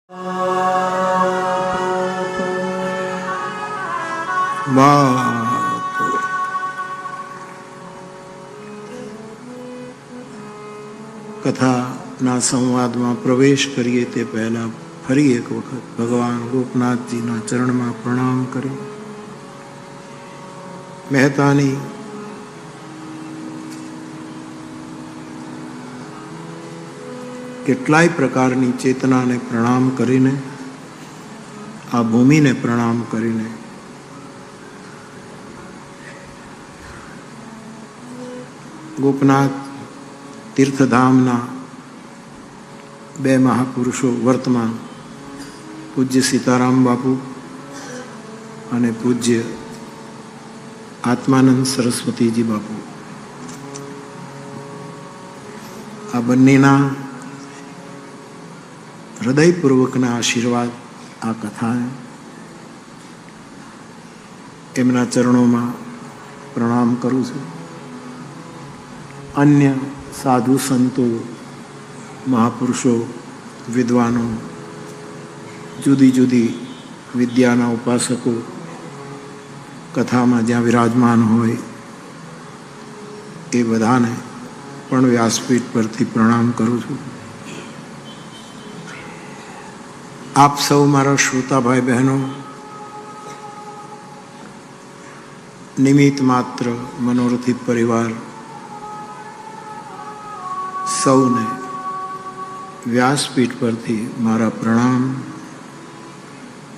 કથાના સંવાદમાં પ્રવેશ કરીએ તે પહેલા ફરી એક વખત ભગવાન ગોપનાથજીના ચરણમાં પ્રણામ કરી મહેતાની કેટલાય પ્રકારની ચેતનાને પ્રણામ કરીને, આ ભૂમિને પ્રણામ કરીને ગોપનાથ તીર્થધામના બે મહાપુરુષો વર્તમાન પૂજ્ય સીતારામ બાપુ અને પૂજ્ય આત્માનંદ સરસ્વતીજી બાપુ, આ બંનેના હૃદયપૂર્વકના આશીર્વાદ આ કથા એમના ચરણોમાં પ્રણામ કરું છું. અન્ય સાધુ સંતો, મહાપુરુષો, વિદ્વાનો, જુદી જુદી વિદ્યાના ઉપાસકો કથામાં જ્યાં વિરાજમાન હોય એ બધાને પણ વ્યાસપીઠ પરથી પ્રણામ કરું છું. આપ સૌ મારા શ્રોતા ભાઈ બહેનો, નિમિત્ત માત્ર મનોરથી પરિવાર સૌને વ્યાસપીઠ પરથી મારા પ્રણામ.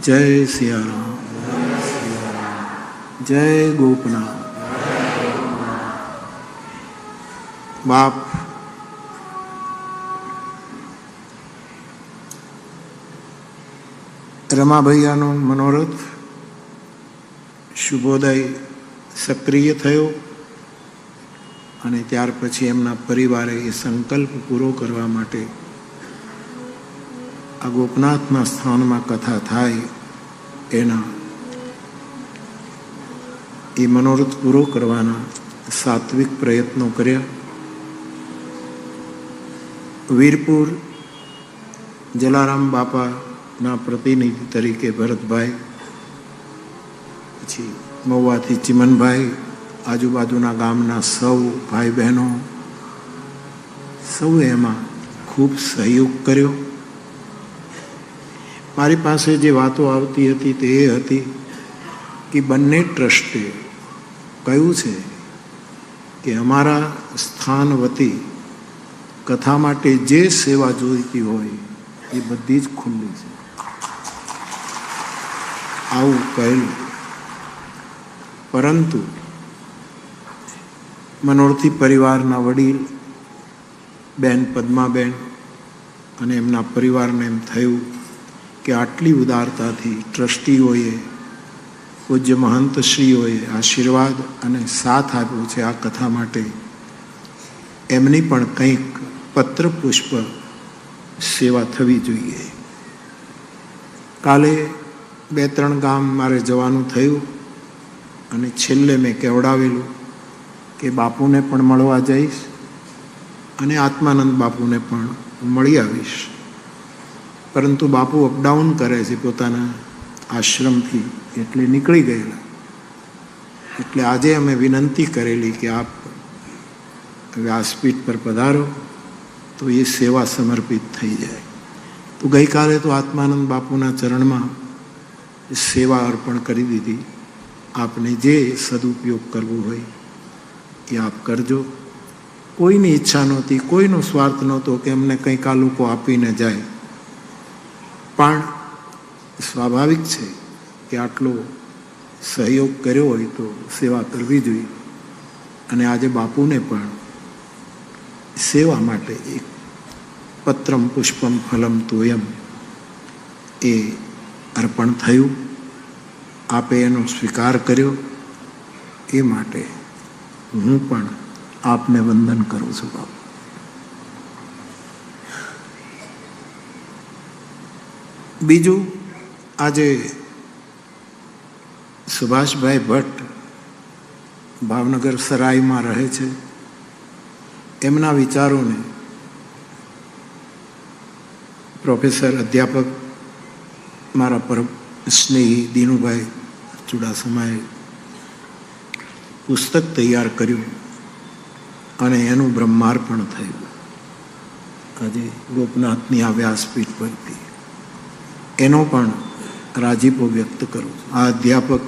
જય સિયારામ, જય ગોપનાથ. બાપ રમાભૈયાનો મનોરથ શુભોદય સક્રિય થયો અને ત્યાર પછી એમના પરિવારે એ સંકલ્પ પૂરો કરવા માટે આ ગોપનાથના સ્થાનમાં કથા થાય એના એ મનોરથ પૂરો કરવાના સાત્વિક પ્રયત્નો કર્યા. વીરપુર જલારામ બાપાના પ્રતિનિધિ તરીકે ભરતભાઈ, પછી મહુવાથી ચિમનભાઈ, આજુબાજુના ગામના સૌ ભાઈ બહેનો, સૌએ એમાં ખૂબ સહયોગ કર્યો. મારી પાસે જે વાતો આવતી હતી તે એ હતી કે બંને ટ્રસ્ટે કહ્યું છે કે અમારા સ્થાન વતી કથા માટે જે સેવા જોઈતી હોય એ બધી જ ખુલ્લી છે. આવું કહેલું, પરંતુ મનોરથી પરિવારના વડીલ બેન પદ્માબેન અને એમના પરિવારને એમ થયું કે આટલી ઉદારતાથી ટ્રસ્ટીઓએ, પૂજ્ય મહંતશ્રીઓએ આશીર્વાદ અને સાથ આપ્યો છે આ કથા માટે, એમની પણ કંઈક પત્ર પુષ્પ સેવા થવી જોઈએ. કાલે 2-3 ગામ મારે જવાનું થયું અને છેલ્લે મેં કહેવડાવેલું કે બાપુને પણ મળવા જઈશ અને આત્માનંદ બાપુને પણ મળી આવીશ. પરંતુ બાપુ અપડાઉન કરે છે પોતાના આશ્રમથી, એટલે નીકળી ગયેલા. એટલે આજે અમે વિનંતી કરેલી કે આપ વ્યાસપીઠ પર પધારો તો એ સેવા સમર્પિત થઈ જાય. તો ગઈકાલે તો આત્માનંદ બાપુના ચરણમાં સેવા અર્પણ કરી દીધી. આપને જે સદુપયોગ કરવો હોય એ આપ કરજો. કોઈની ઈચ્છા નહોતી, કોઈનો સ્વાર્થ નહોતો કે અમને કંઈક આ લોકો આપીને જાય, પણ સ્વાભાવિક છે કે આટલો સહયોગ કર્યો હોય તો સેવા કરવી જોઈએ. અને આજે બાપુને પણ સેવા માટે એક પત્રમ પુષ્પમ ફલમ તોયમ એ અર્પણ થયું. આપે એનો સ્વીકાર કર્યો, એ માટે હું પણ આપને વંદન કરું છું બાપુ. બીજું, આજે સુભાષભાઈ ભટ્ટ ભાવનગર સરાઈમાં રહે છે. એમના વિચારોને પ્રોફેસર અધ્યાપક મારા પરમ સ્નેહી દીનુભાઈ ચુડાસમાએ પુસ્તક તૈયાર કર્યું અને એનું બ્રહ્માર્પણ થયું આજે ગોપનાથની આ વ્યાસપીઠ પરથી. એનો પણ રાજીપો વ્યક્ત કરું છું. આ અધ્યાપક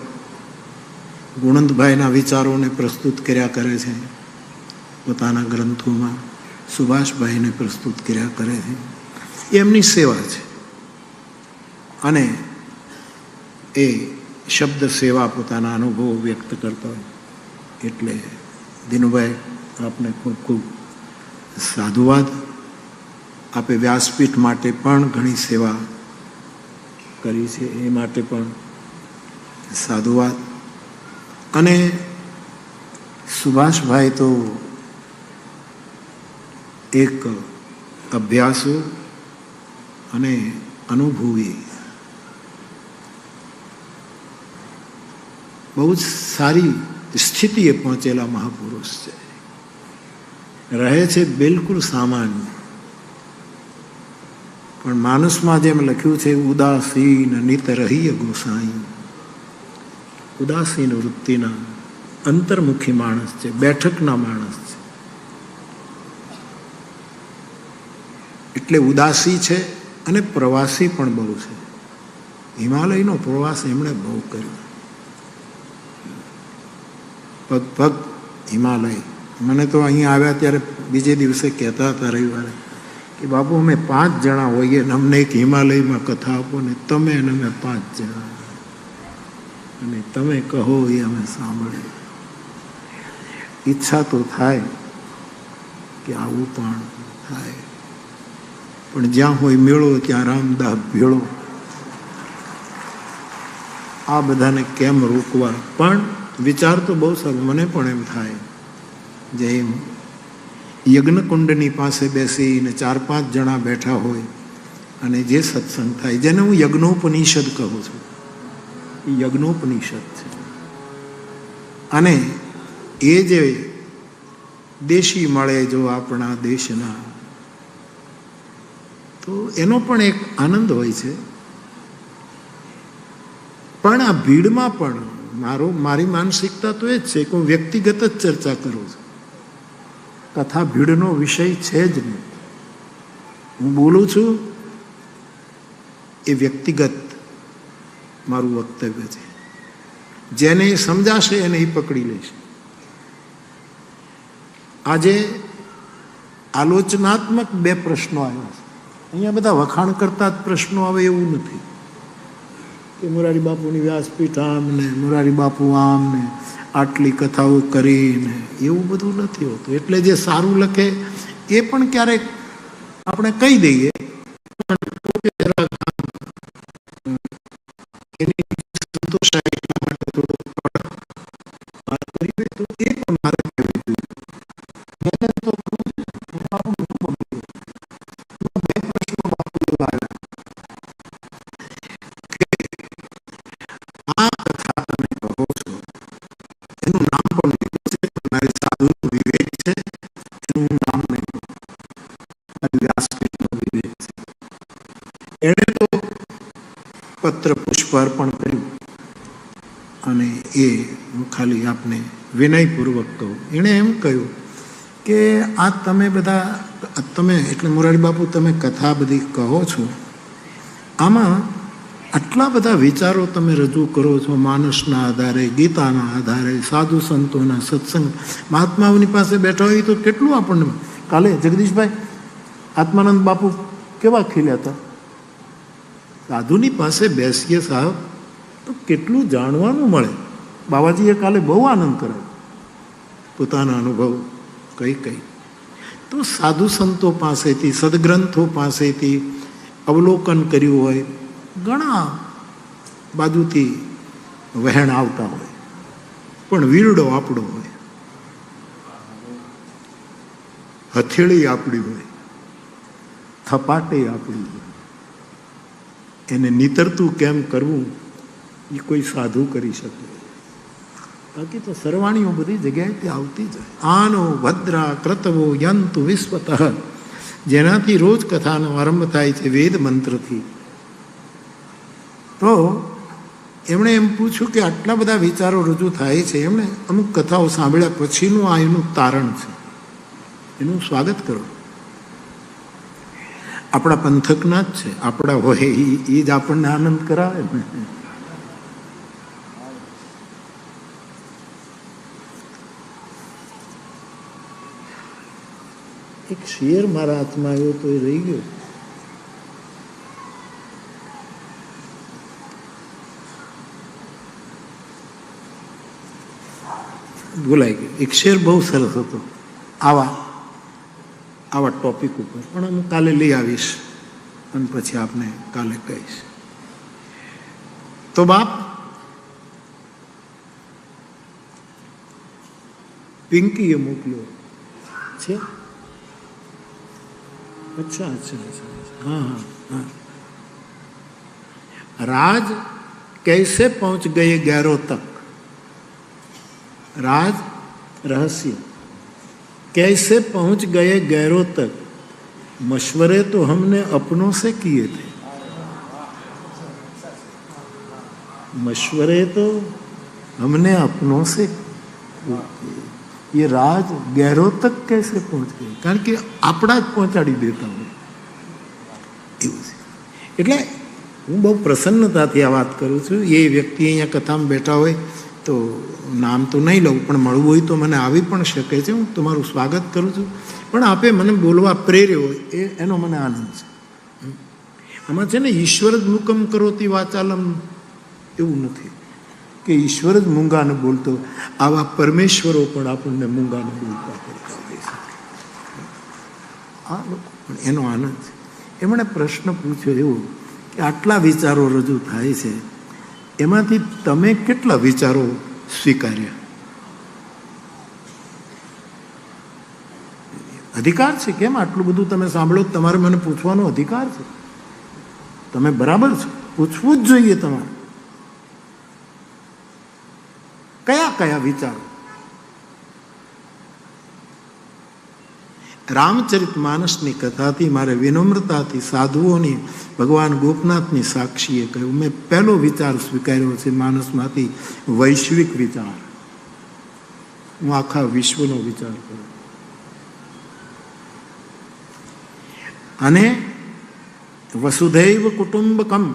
ગુણવંતભાઈના વિચારોને પ્રસ્તુત કર્યા કરે છે પોતાના ગ્રંથોમાં, સુભાષભાઈને પ્રસ્તુત કર્યા કરે છે. એમની સેવા છે અને એ શબ્દ સેવા પોતાના અનુભવો વ્યક્ત કરતા હોય. એટલે દીનુભાઈ આપને ખૂબ ખૂબ સાધુવાદ. આપે વ્યાસપીઠ માટે પણ ઘણી સેવા કરી છે, એ માટે પણ સાધુવાદ. અને સુભાષભાઈ તો એક અભ્યાસુ અને અનુભવી બહુ જ સારી સ્થિતિએ પહોંચેલા મહાપુરુષ છે. રહે છે બિલકુલ સામાન્ય, પણ માનસમાં જેમ લખ્યું છે ઉદાસીન નિત રહીય ગોસાઈ. ઉદાસીન વૃત્તિના અંતર્મુખી માણસ છે, બેઠકના માણસ છે. એટલે ઉદાસી છે અને પ્રવાસી પણ બહુ છે. હિમાલયનો પ્રવાસ એમણે બહુ કર્યો. પગ પગ હિમાલય. મને તો અહીં આવ્યા ત્યારે બીજે દિવસે કહેતા હતા રવિવારે કે બાપુ અમે 5 જણા હોઈએ ને અમને એક હિમાલયમાં કથા આપો ને તમે અને અમે 5 જણા, અને તમે કહો એ અમે સાંભળીએ. ઈચ્છા તો થાય કે આવું પણ થાય, પણ જ્યાં હોય મેળો ત્યાં રામદાસ ભેળો. આ બધાને કેમ રોકવા? પણ વિચાર તો બહુ સારો. મને પણ એમ થાય જેમ યજ્ઞકુંડની પાસે બેસીને 4-5 જણા બેઠા હોય અને જે સત્સંગ થાય, જેને હું યજ્ઞોપનિષદ કહું છું, એ યજ્ઞોપનિષદ છે. અને એ જે દેશી મળે જો આપણા દેશના, તો એનો પણ એક આનંદ હોય છે. પણ આ ભીડમાં પણ મારી માનસિકતા તો એ જ છે કે હું વ્યક્તિગત જ ચર્ચા કરું છું. કથા ભીડનો વિષય છે જ નહીં. હું બોલું છું એ વ્યક્તિગત મારું વક્તવ્ય છે. જેને સમજાશે એને એ પકડી લેશે. આજે આલોચનાત્મક 2 પ્રશ્નો આવ્યા છે. અહીંયા બધા વખાણ કરતા જ પ્રશ્નો આવે એવું નથી કે મોરારી બાપુની વ્યાસપીઠ આમ ને મોરારી બાપુ આમ ને આટલી કથાઓ કરીને, એવું બધું નથી હોતું. એટલે જે સારું લખે એ પણ ક્યારેક આપણે કહી દઈએ, એની સંતોષાય એટલા માટે થોડું વાત કરીએ તો એ પણ મારે કહેવું જોઈએ. એણે તો પત્ર પુષ્પ અર્પણ કર્યું અને એ હું ખાલી આપને વિનયપૂર્વક કહું. એણે એમ કહ્યું કે આ તમે એટલે મોરારી બાપુ તમે કથા બધી કહો છો, આમાં આટલા બધા વિચારો તમે રજૂ કરો છો માનસના આધારે, ગીતાના આધારે, સાધુ સંતોના સત્સંગ, મહાત્માઓની પાસે બેઠા હોય તો કેટલું આપણને. કાલે જગદીશભાઈ આત્માનંદ બાપુ કેવા ખીલ્યા હતા. સાધુની પાસે બેસીએ સાહેબ તો કેટલું જાણવાનું મળે. બાબાજીએ કાલે બહુ આનંદ કરાયો પોતાના અનુભવ કઈ. તો સાધુ સંતો પાસેથી, સદગ્રંથો પાસેથી અવલોકન કર્યું હોય, ઘણા બાજુથી વહેણ આવતા હોય, પણ વીરડો આપણો હોય, હથેળી આપણી હોય, થપાટે આપણી હોય. એને નીતરતું કેમ કરવું એ કોઈ સાધુ કરી શકે. બાકી તો સરવાણીઓ બધી જગ્યાએથી આવતી જાય. આનો ભદ્રા ક્રતવો યંતુ વિશ્વતઃ, જેનાથી રોજ કથાનો આરંભ થાય છે વેદ મંત્રથી. તો એમણે એમ પૂછ્યું કે આટલા બધા વિચારો રજૂ થાય છે, એમણે અમુક કથાઓ સાંભળ્યા પછીનું આ એનું તારણ છે, એનું સ્વાગત કરો. આપણા પંથકના જ છે, આપણા હોય એ જ આપણને આનંદ કરાવે ને. એક શેર મારા હાથમાં આવ્યો તો એ રહી ગયો. ભૂલાઈ ગયો. એક શેર બહુ સરસ હતો આવા ટોપિક ઉપર, પણ હું કાલે લઈ આવીશ અને પછી આપને કાલે કહીશ. તો બાપ પિંકીએ મોકલ્યો છે. अच्छा अच्छा अच्छा, हाँ हाँ हाँ. राज कैसे पहुंच गए गैरों तक? राज रहस्य कैसे पहुंच गए गैरों तक? मशवरे तो हमने अपनों से किए थे. मशवरे तो हमने अपनों से ये राज गैरों तक कैसे पहुंच गए? કારણ કે આપણા જ પહોંચાડી દેતા હોય એવું છે. એટલે હું બહુ પ્રસન્નતાથી આ વાત કરું છું. એ વ્યક્તિ અહીંયા કથામાં બેઠા હોય તો નામ તો નહીં લઉં, પણ મળવું હોય તો મને આવી પણ શકે છે. હું તમારું સ્વાગત કરું છું, પણ આપે મને બોલવા પ્રેર્યો હોય એનો મને આનંદ છે. આમાં છે ને ઈશ્વર જ મુકમ કરોતી વાચાલમ એવું નથી કે ઈશ્વર જ મૂંગાને બોલતો, આવા પરમેશ્વરો પણ આપણને મૂંગાને બોલતા કરતા હોય છે. આ પણ એનો આનંદ છે. એમણે પ્રશ્ન પૂછ્યો એવો કે આટલા વિચારો રજૂ થાય છે, એમાંથી તમે કેટલા વિચારો સ્વીકાર્યા? અધિકાર છે, કેમ આટલું બધું તમે સાંભળો, તમારે મને પૂછવાનો અધિકાર છે. તમે બરાબર છો, પૂછવું જ જોઈએ તમારે. કયા કયા વિચારો? રામચરિત માનસની કથાથી મારે વિનમ્રતાથી સાધુઓની, ભગવાન ગોપનાથની સાક્ષીએ કહ્યું, મેં પહેલો વિચાર સ્વીકાર્યો છે માનસમાંથી, વૈશ્વિક વિચાર. હું આખા વિશ્વનો વિચાર કરું. અને વસુધૈવ કુટુંબકમ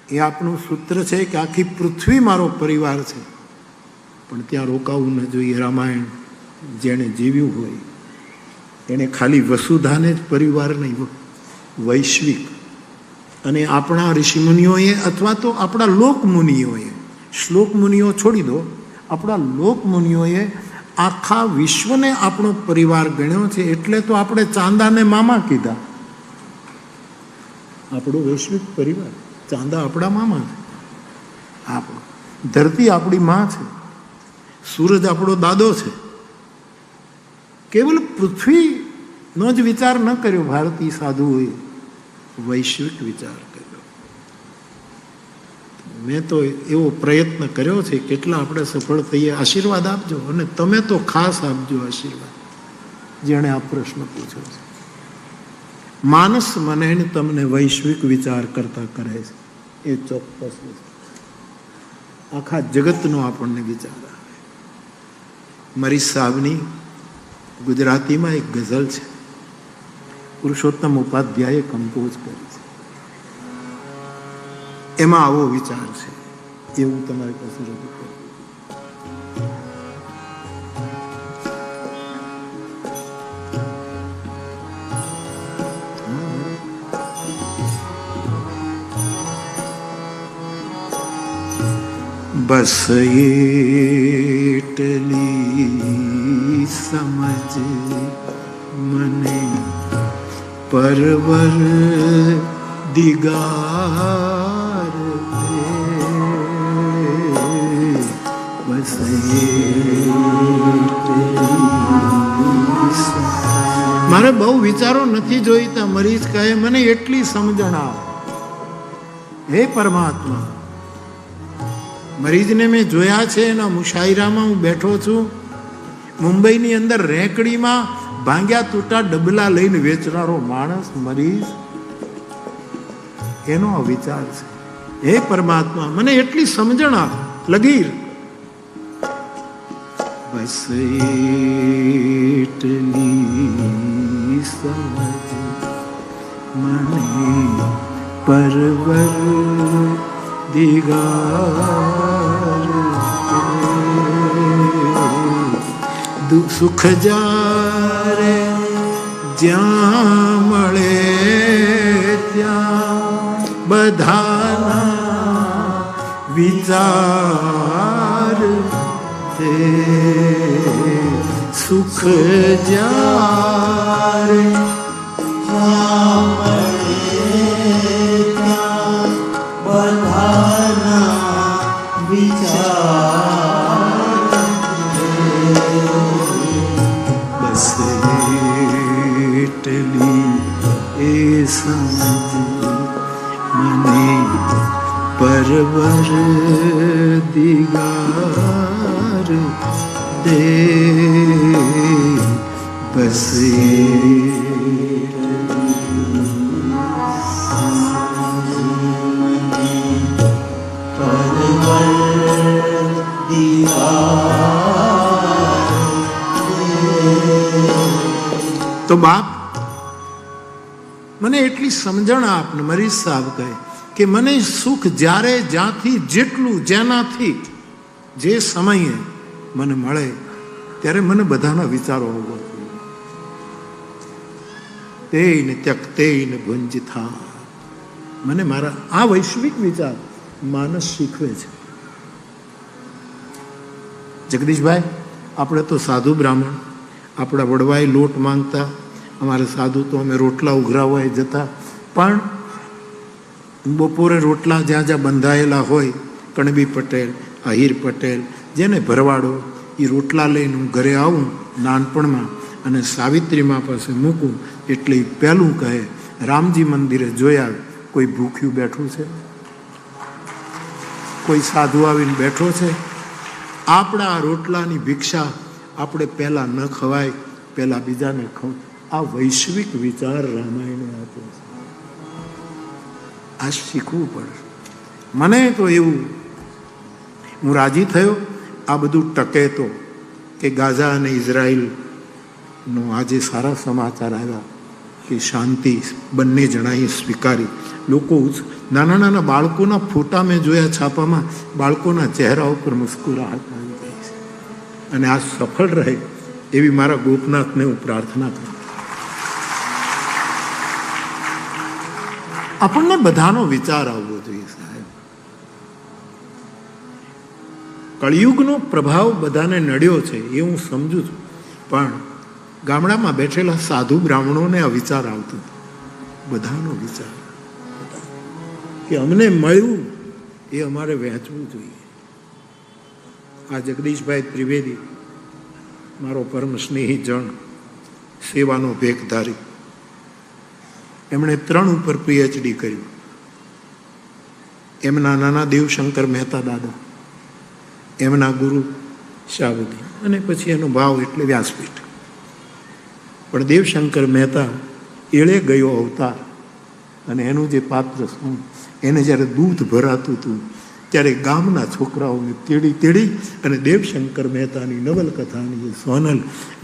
એ આપણું સૂત્ર છે કે આખી પૃથ્વી મારો પરિવાર છે. પણ ત્યાં રોકાવું ન જોઈએ. રામાયણ જેણે જીવ્યું હોય એને ખાલી વસુધાને જ પરિવાર નહીં, વૈશ્વિક. અને આપણા ઋષિમુનિઓએ અથવા તો આપણા લોકમુનિઓએ, શ્લોક મુનિઓ છોડી દો, આપણા લોકમુનિઓએ આખા વિશ્વને આપણો પરિવાર ગણ્યો છે. એટલે તો આપણે ચાંદાને મામા કીધા. આપણો વૈશ્વિક પરિવાર, ચાંદા આપણા મામા છે. આપણો ધરતી આપણી માં છે, સૂરજ આપણો દાદો છે. કેવલ પૃથ્વીનો જ વિચાર ન કર્યો ભારતીય સાધુઓએ, વૈશ્વિક વિચાર કર્યો. મેં તો એવો પ્રયત્ન કર્યો છે, કેટલા આપણે સફળ થઈએ. આશીર્વાદ આપજો, અને તમે તો ખાસ આપજો આશીર્વાદ, જેણે આ પ્રશ્ન પૂછ્યો છે. માનસ મને તમને વૈશ્વિક વિચાર કરતા કરે છે, એ ચોક્કસ છે. આખા જગતનો આપણને વિચાર આવે. મરીશ સાહેબની ગુજરાતીમાં એક ગઝલ છે, પુરુષોત્તમ ઉપાધ્યાયે કમ્પોઝ કરી છે. એમાં આવો વિચાર છે, એવું તમારી પાસે રજૂ કરું. બસ એટલી સમજ મને પરવર દિગાર દે, બસ મારે બહુ વિચારો નથી જોઈતા. મરીજ કહે મને એટલી સમજણ આપ. હે પરમાત્મા, મરીજને મેં જોયા છે, એના મુશાયરામાં હું બેઠો છું. મુંબઈની અંદર રેકડીમાં ભાંગ્યા તૂટા ડબલા લઈને વેચનારો માણસ મરીજ, એનો આ વિચાર છે. હે પરમાત્મા મને એટલી સમજણ આપ, લગીર બસ એટલી સમજ મને પરવર દિગાર સુખ જારે જ્યાં મળે ત્યાં બધાના વિચાર તે સુખ જારે જ્યાં મળે ત્યાં બધાના વિચાર બસ એટલી એ સમજ મને પરવર દિગાર દે બસ તો બાપ મને એટલી સમજણ આપને મરીજ સાહેબ કહે કે મને સુખ જ્યારે જ્યાંથી જેટલું જેનાથી જે સમયે મને મળે ત્યારે મને બધાના વિચારો આવવા જોઈએ. તેઈને ત્યક્તેઈને ભુંજિતા મને મારા આ વૈશ્વિક વિચાર માનસ શીખવે છે. જગદીશભાઈ આપણે તો સાધુ બ્રાહ્મણ, આપણા વડવાએ લોટ માંગતા, અમારે સાધુ તો અમે રોટલા ઉઘરાવવા જતા, પણ બપોરે રોટલા જ્યાં જ્યાં બંધાયેલા હોય, કણબી પટેલ, આહિર પટેલ, જેને ભરવાડો, એ રોટલા લઈને હું ઘરે આવું નાનપણમાં અને સાવિત્રીમાં પાસે મૂકું એટલે પહેલું કહે રામજી મંદિરે જોયા કોઈ ભૂખ્યું બેઠું છે, કોઈ સાધુ આવીને બેઠો છે. આપણા રોટલાની ભિક્ષા આપણે પહેલાં ન ખવાય, પહેલાં બીજાને ખવ. આ વૈશ્વિક વિચાર રામાયણે આપ્યો છે. આ શીખવું પડે. મને તો એવું હું રાજી થયો આ બધું ટકે તો કે ગાઝા અને ઇઝરાયલનો આજે સારા સમાચાર આવ્યા કે શાંતિ બંને જણાએ સ્વીકારી. લોકો નાના નાના બાળકોના ફોટા મેં જોયા છાપામાં, બાળકોના ચહેરા ઉપર મુસ્કુરાહટ આવી ગઈ છે. અને આ સફળ રહે એવી મારા ગોપનાથને હું પ્રાર્થના કરું. આપણને બધાનો વિચાર આવવો જોઈએ સાહેબ. કળિયુગનો પ્રભાવ બધાને નડ્યો છે એ હું સમજુ છું, પણ ગામડામાં બેઠેલા સાધુ બ્રાહ્મણોને આ વિચાર આવતો બધાનો વિચાર કે અમને મળ્યું એ અમારે વહેંચવું જોઈએ. આ જગદીશભાઈ ત્રિવેદી મારો પરમ સ્નેહી જણ, સેવાનો ભેખધારી, એમણે 3 ઉપર PhD કર્યું. એમના નાના દેવશંકર મહેતા દાદા, એમના ગુરુ શાહબુદ્દીન, અને પછી એનો ભાવ એટલે વ્યાસપીઠ. પણ દેવશંકર મહેતા એળે ગયો અવતાર, અને એનું જે પાત્ર શું, એને જ્યારે દૂધ ભરાતું હતું ત્યારે ગામના છોકરાઓને તેડી અને દેવશંકર મહેતાની નવલકથાની એ સોનલ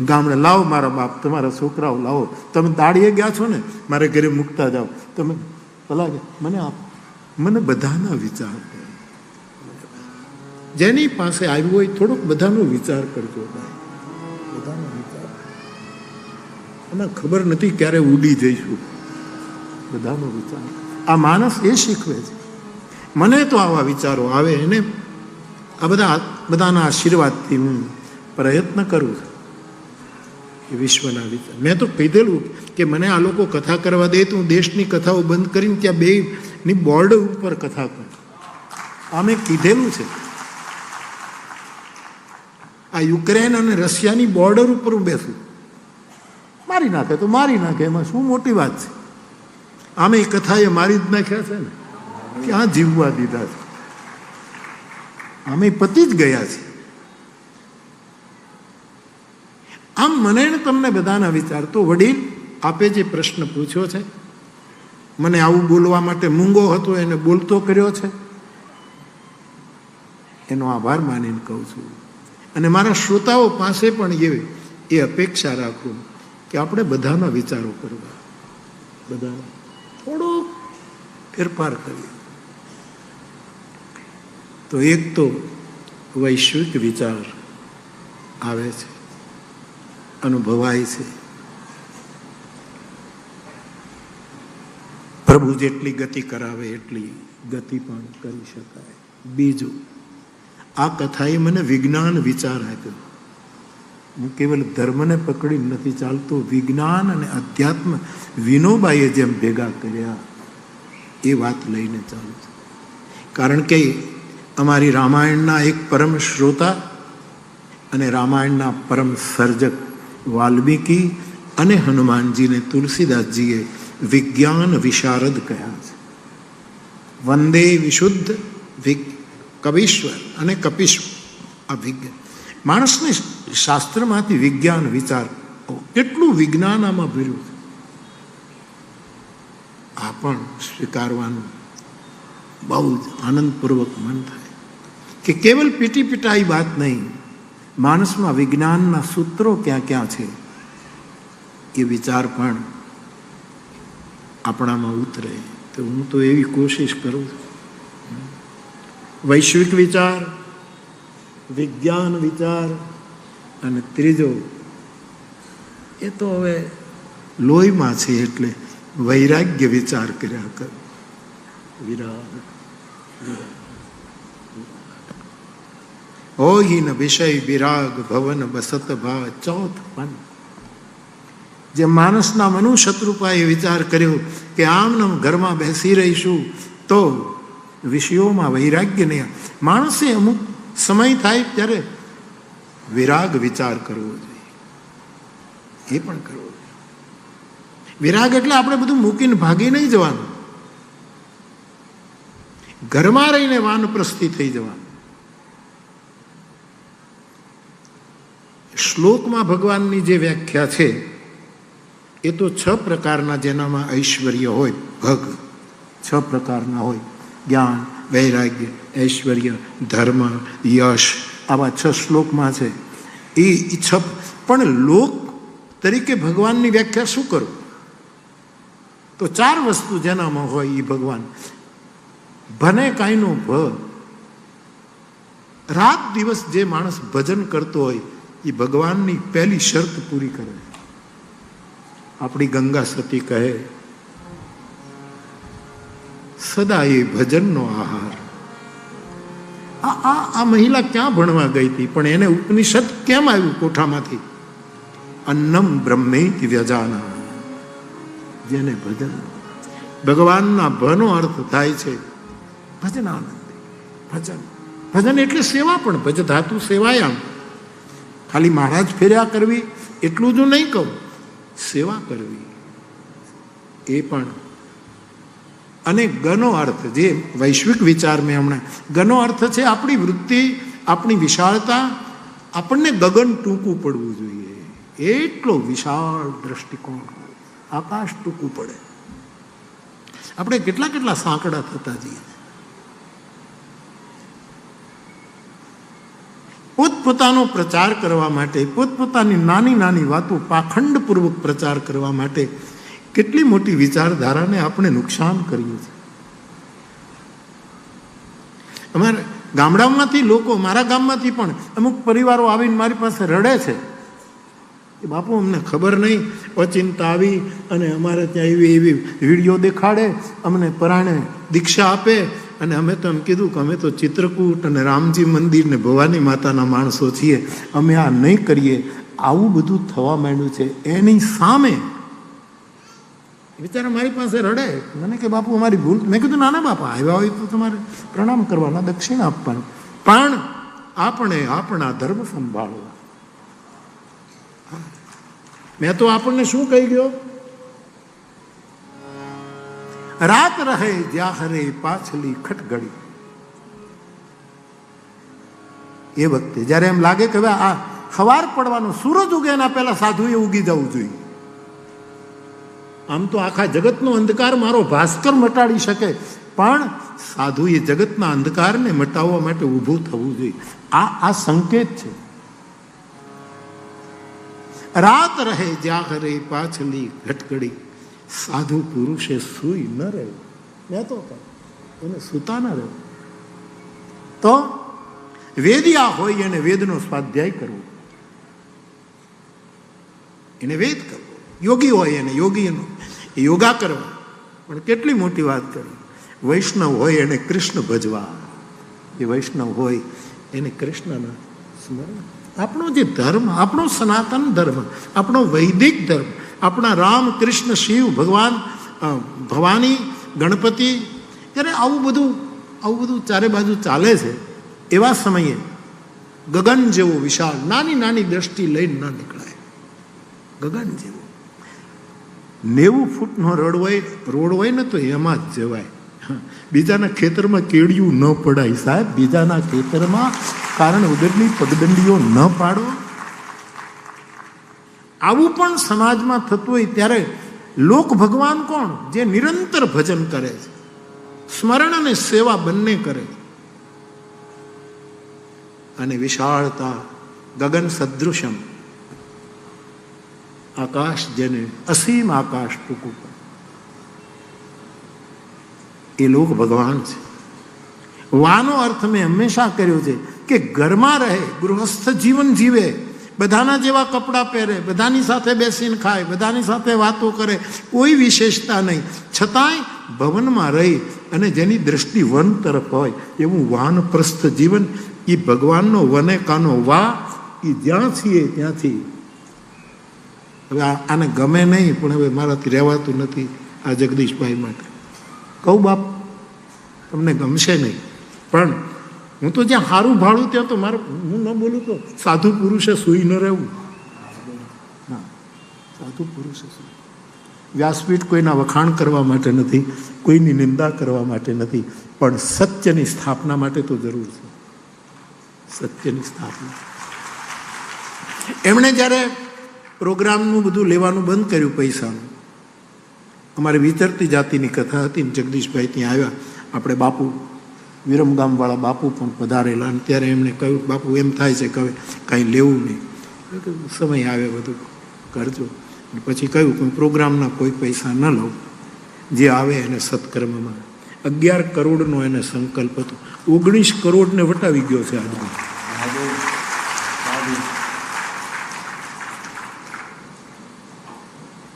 ગામડે લાવો મારા બાપ, તમારા છોકરાઓ લાવો, તમે દાડીએ ગયા છો ને મારે ઘરે મૂકતા જાઓ, તમે ભલા મને આપો. મને બધાના વિચાર, જેની પાસે આવ્યું હોય થોડોક બધાનો વિચાર કરજો. બધાનો વિચાર, એમાં ખબર નથી ક્યારે ઉડી જઈશું. બધાનો વિચાર આ માણસ એ શીખવે છે. મને તો આવા વિચારો આવે, એને આ બધાના આશીર્વાદથી હું પ્રયત્ન કરું છું કે વિશ્વના વિચાર. મેં તો કીધેલું કે મને આ લોકો કથા કરવા દે તો હું દેશની કથાઓ બંધ કરીને ત્યાં 2ની બોર્ડર ઉપર કથા કરું. આ મેં કીધેલું છે. આ યુક્રેન અને રશિયાની બોર્ડર ઉપર હું બેસું, મારી નાખે તો મારી નાખે, એમાં શું મોટી વાત છે. આમે કથાએ મારી જ નાખ્યા છે ને, ક્યાં જીવવા દીધા છે. અમે પતી જ ગયા છે. આમ મને તમને બધાના વિચાર તો વડીલ આપે જે પ્રશ્ન પૂછ્યો છે, મને આવું બોલવા માટે મૂંગો હતો એને બોલતો કર્યો છે. એનો આભાર માનીને કહું છું. અને મારા શ્રોતાઓ પાસે પણ એ અપેક્ષા રાખું કે આપણે બધાના વિચારો કરવા, બધા થોડો ફેરફાર કરીએ. તો એક તો વૈશ્વિક વિચાર આવે છે, અનુભવાય છે. પ્રભુ જેટલી ગતિ કરાવે એટલી ગતિ પણ કરી શકાય. બીજું, આ કથાએ મને વિજ્ઞાન વિચાર આપ્યો. હું કેવલ ધર્મને પકડી નથી ચાલતો, વિજ્ઞાન અને અધ્યાત્મ વિનોબાઈએ જેમ ભેગા કર્યા એ વાત લઈને ચાલુ છે. કારણ કે અમારી રામાયણના એક પરમ શ્રોતા અને રામાયણના પરમ સર્જક વાલ્મીકી અને હનુમાનજીને તુલસીદાસજીએ વિજ્ઞાન વિશારદ કહ્યા છે. વંદે વિશુદ્ધ કવિશ્વર અને કપિશ્વર. આ વિજ્ઞાન માણસને શાસ્ત્રમાંથી વિજ્ઞાન વિચાર, કેટલું વિજ્ઞાન આમાં ભર્યું છે. આ પણ સ્વીકારવાનું બહુ જ આનંદપૂર્વક મન થાય કે કેવલ પીટી પીટાઈ વાત નહીં, માણસમાં વિજ્ઞાનના સૂત્રો ક્યાં ક્યાં છે એ વિચાર પણ આપણામાં ઉતરે. તો હું તો એવી કોશિશ કરું છું. વૈશ્વિક વિચાર, વિજ્ઞાન વિચાર, અને ત્રીજો એ તો હવે લોહીમાં છે એટલે વૈરાગ્ય વિચાર કર્યા કર. વિરાગ હોહીન વિષય વિરાગ ભવન બસત ભા ચોથ પન. જે માણસના મનુશત્રુપાએ વિચાર કર્યો કે આમનામ ઘરમાં બેસી રહીશું તો વિષયોમાં વૈરાગ્ય નહીં. માણસે અમુક સમય થાય ત્યારે વિરાગ વિચાર કરવો જોઈએ, એ પણ કરવો જોઈએ. વિરાગ એટલે આપણે બધું મૂકીને ભાગી નહીં જવાનું, ઘરમાં રહીને વાનપ્રસ્થિ થઈ જવાનું. શ્લોકમાં ભગવાનની જે વ્યાખ્યા છે એ તો 6 પ્રકારના, જેનામાં ઐશ્વર્ય હોય, ભગ 6 પ્રકારના હોય: જ્ઞાન, વૈરાગ્ય, ઐશ્વર્ય, ધર્મ, યશ. આવા 6 શ્લોકમાં છે. એ 6 પણ લોક તરીકે ભગવાનની વ્યાખ્યા શું કરું? તો 4 વસ્તુ જેનામાં હોય એ ભગવાન. ભને કાંઈનો ભ. રાત દિવસ જે માણસ ભજન કરતો હોય એ ભગવાનની પહેલી શરત પૂરી કરે. આપણી ગંગા સતી કહે, સદા એ ભજનનો આહાર. આ મહિલા ક્યાં ભણવા ગઈ હતી, પણ એને ઉપનિષદ કેમ આવ્યું કોઠામાંથી? અન્નમ બ્રહ્મેતિ વ્યજાના. જેને ભજન, ભગવાનના ભનો અર્થ થાય છે ભજનાનંદ. ભજન, ભજન એટલે સેવા પણ. ભજ ધાતુ સેવાયામ. ખાલી મહારાજ ફેર્યા કરવી એટલું જ નહીં કહું, સેવા કરવી એ પણ. અને ગનો અર્થ, જે વૈશ્વિક વિચાર મેં હમણાં, ગનો અર્થ છે આપણી વૃત્તિ, આપણી વિશાળતા. આપણને ગગન ટૂંકું પડવું જોઈએ, એટલો વિશાળ દ્રષ્ટિકોણ. આકાશ ટૂંકું પડે. આપણે કેટલા કેટલા સાંકડા થતા જઈએ. પોતપોતાનો પ્રચાર કરવા માટે, પોતપોતાની નાની નાની વાતો પાખંડપૂર્વક પ્રચાર કરવા માટે કેટલી મોટી વિચારધારાને આપણે નુકસાન કર્યું છે. અમારે ગામડામાંથી લોકો, મારા ગામમાંથી પણ અમુક પરિવારો આવીને મારી પાસે રડે છે કે બાપુ અમને ખબર નહીં, અચિંતા આવી અને અમારે ત્યાં એવી વિડીયો દેખાડે, અમને પરાણે દીક્ષા આપે, અને અમે તો એમ કીધું કે અમે તો ચિત્રકૂટ અને રામજી મંદિર ને ભવાની માતાના માણસો છીએ, અમે આ નહીં કરીએ. આવું બધું થવા માંડ્યું છે. એની સામે બિચારા મારી પાસે રડે, મને કે બાપુ અમારી ભૂલ. મેં કીધું ના ના બાપા, આવ્યા હોય તો તમારે પ્રણામ કરવાના, દક્ષિણા આપવાનું, પણ આપણે આપણા ધર્મ સંભાળવા. મેં તો આપણને શું કહી ગયો? રાત રહે જ્યાં હરે પાછલી ખટગડી. એ વખતે જ્યારે એમ લાગે કે હવે આ સવાર પડવાનો, સૂરજ ઉગે એના પહેલા સાધુએ ઉગી જવું જોઈએ. આમ તો આખા જગતનો અંધકાર મારો ભાસ્કર મટાડી શકે, પણ સાધુએ જગતના અંધકારને મટાવવા માટે ઊભું થવું જોઈએ. આ સંકેત છે. રાત રહે જાગરે પાછલી ઘટકડી, સાધુ પુરુષે સુઈ ન રહે. મેં તો એને સુતા ન રહે. તો વેદિયા હોય એને વેદનો સ્વાધ્યાય કરવો, એને વેદ કરવો. યોગી હોય એને યોગીનો યોગા કરવા. પણ કેટલી મોટી વાત કરી, વૈષ્ણવ હોય એને કૃષ્ણ ભજવા. એ વૈષ્ણવ હોય એને કૃષ્ણના સ્મરણ. આપણો જે ધર્મ, આપણો સનાતન ધર્મ, આપણો વૈદિક ધર્મ, આપણા રામ કૃષ્ણ શિવ ભગવાન ભવાની ગણપતિ, ત્યારે આવું બધું ચારે બાજુ ચાલે છે. એવા સમયે ગગન જેવો વિશાળ, નાની નાની દ્રષ્ટિ લઈને ન નીકળાય. ગગન જેવો 90 ફૂટનો રોડ હોય ને તો એમાં જ જવાય. બીજાના ખેતરમાં કેડિયું ન પડાય સાહેબ, બીજાના ખેતરમાં કારણ વગરની પગદંડીઓ ન પાડો. આવું પણ સમાજમાં થતું હોય ત્યારે લોક ભગવાન કોણ? જે નિરંતર ભજન કરે છે, સ્મરણ અને સેવા બંને કરે છે. અને વિશાળતા ગગન સદૃશમ, આકાશ જેને અસીમ આકાશ ટૂંકું પડે, એ લોક ભગવાન છે. વાનો અર્થ મેં હંમેશા કર્યો છે કે ઘરમાં રહે, ગૃહસ્થ જીવન જીવે, બધાના જેવા કપડાં પહેરે, બધાની સાથે બેસીને ખાય, બધાની સાથે વાતો કરે, કોઈ વિશેષતા નહીં, છતાંય ભવનમાં રહી અને જેની દ્રષ્ટિ વન તરફ હોય એવું વાનપ્રસ્થ જીવન. એ ભગવાનનો વને કાનો વા, એ જ્યાં છીએ ત્યાંથી. હવે આને ગમે નહીં, પણ હવે મારાથી રહેવાતું નથી આ જગદીશભાઈ માટે. કહું બાપ, તમને ગમશે નહીં, પણ હું તો જ્યાં સારું ભાડું ત્યાં તો મારે, હું ન બોલું તો સાધુ પુરુષે સૂઈ ન રહેવું. ના, સાધુ પુરુષે સૂઈ. વ્યાસપીઠ કોઈના વખાણ કરવા માટે નથી, કોઈની નિંદા કરવા માટે નથી, પણ સત્યની સ્થાપના માટે તો જરૂર છે. સત્યની સ્થાપના. એમણે જ્યારે પ્રોગ્રામનું બધું લેવાનું બંધ કર્યું, પૈસાનું, અમારે વિચરતી જાતિની કથા હતી ને જગદીશભાઈ ત્યાં આવ્યા. આપણે બાપુ વિરમગામવાળા બાપુ પણ પધારેલા, અને ત્યારે એમણે કહ્યું, બાપુ એમ થાય છે કે હવે કાંઈ લેવું નહીં, સમય આવે બધું કરજો. પછી કહ્યું કે પ્રોગ્રામના કોઈ પૈસા ન લઉં, જે આવે એને સત્કર્મમાં. 11 કરોડનો એને સંકલ્પ હતો, 19 કરોડને વટાવી ગયો છે આદમી.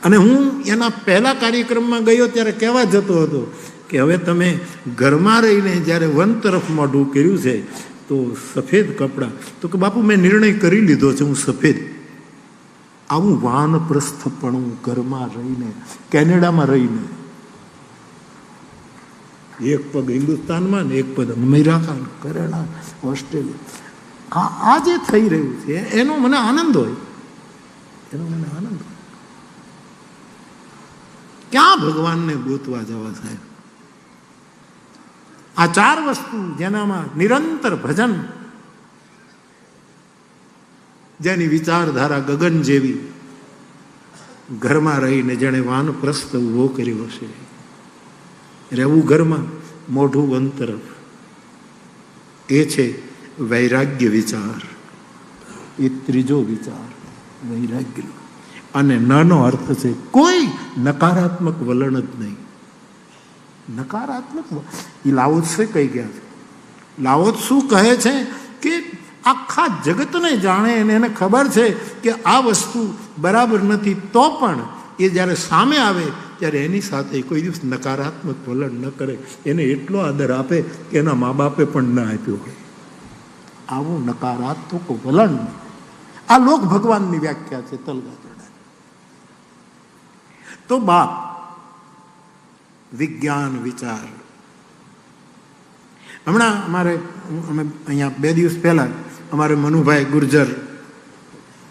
અને હું એના પહેલા કાર્યક્રમમાં ગયો ત્યારે કહેવા જતો હતો કે હવે તમે ઘરમાં રહીને જ્યારે વન તરફ મોઢું કર્યું છે તો સફેદ કપડાં, તો કે બાપુ મેં નિર્ણય કરી લીધો છે, હું સફેદ. આવું વાનપ્રસ્થપણું ઘરમાં રહીને, કેનેડામાં રહીને, એક પગ હિન્દુસ્તાનમાં ને એક પગ અમેરિકા, કેનેડા, ઓસ્ટ્રેલિયા, આ જે થઈ રહ્યું છે એનો મને આનંદ હોય, એનો મને આનંદ હોય. ક્યાં ભગવાનને ગોતવા જવા સાહેબ? આ 4 વસ્તુ જેનામાં નિરંતર ભજન, જેની વિચારધારા ગગન જેવી, ઘરમાં રહીને જેણે વાનપ્રસ્થ ઉભો કર્યો હશે, રહેવું ઘરમાં, મોઢું વન તરફ, એ છે વૈરાગ્ય વિચાર. એ ત્રીજો વિચાર વૈરાગ્ય. અને નનો અર્થ છે કોઈ નકારાત્મક વલણ જ નહીં. નકારાત્મક એ લાઓત્સે કહી ગયા છે. લાઓત્સુ કહે છે કે આખા જગતને જાણે અને એને ખબર છે કે આ વસ્તુ બરાબર નથી, તો પણ એ જ્યારે સામે આવે ત્યારે એની સાથે કોઈ દિવસ નકારાત્મક વલણ ન કરે, એને એટલો આદર આપે કે એના મા બાપે પણ ન આપ્યો હોય. આવું નકારાત્મક વલણ, આ લોક ભગવાનની વ્યાખ્યા છે તલગા. તો બાપ વિજ્ઞાન વિચાર. હમણાં અમે અહીંયા 2 દિવસ પહેલા અમારે મનુભાઈ ગુર્જર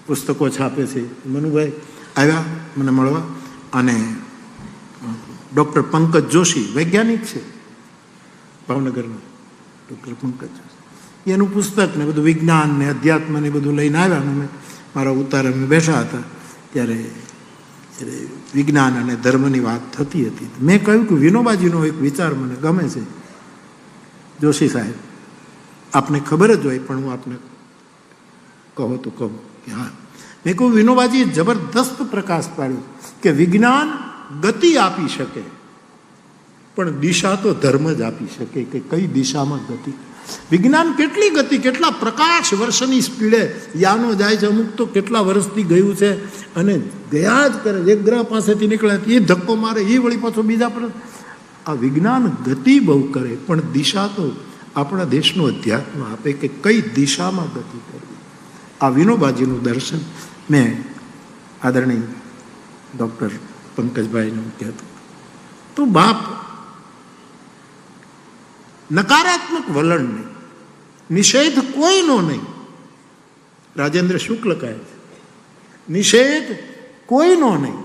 પુસ્તકો છાપે છે, મનુભાઈ આવ્યા મને મળવા. અને ડૉક્ટર પંકજ જોશી વૈજ્ઞાનિક છે ભાવનગરના, ડૉક્ટર પંકજ જોશી, એનું પુસ્તક ને બધું વિજ્ઞાન ને અધ્યાત્મ ને બધું લઈને આવ્યા. અને અમે મારા ઉતારે અમે બેઠા હતા ત્યારે વિજ્ઞાન અને ધર્મની વાત થતી હતી. મેં કહ્યું કે વિનોબાજીનો એક વિચાર મને ગમે છે જોશી સાહેબ, આપને ખબર જ હોય પણ હું આપને કહો તો કહું કે હા, મેં કહું વિનોબાજીએ જબરદસ્ત પ્રકાશ પાડ્યો કે વિજ્ઞાન ગતિ આપી શકે પણ દિશા તો ધર્મ જ આપી શકે કે કઈ દિશામાં ગતિ. વિજ્ઞાન કેટલી ગતિ, કેટલા પ્રકાશ વર્ષની સ્પીડે યાનો જાય છે, અમુક તો કેટલા વર્ષથી ગયું છે અને ગયા જ કરે, એક ગ્રહ પાસેથી નીકળે એ ધક્કો મારે, એ વળી પાછો બીજા પર. આ વિજ્ઞાન ગતિ બહુ કરે પણ દિશા તો આપણા દેશનું અધ્યાત્મ આપે કે કઈ દિશામાં ગતિ કરવી. આ વિનોબાજીનું દર્શન મેં આદરણીય ડૉક્ટર પંકજભાઈનું કહેતું તો બાપ નકારાત્મક વલણ નહીં, નિષેધ કોઈનો નહીં. રાજેન્દ્ર શુક્લ કહે છે નિષેધ કોઈનો નહીં,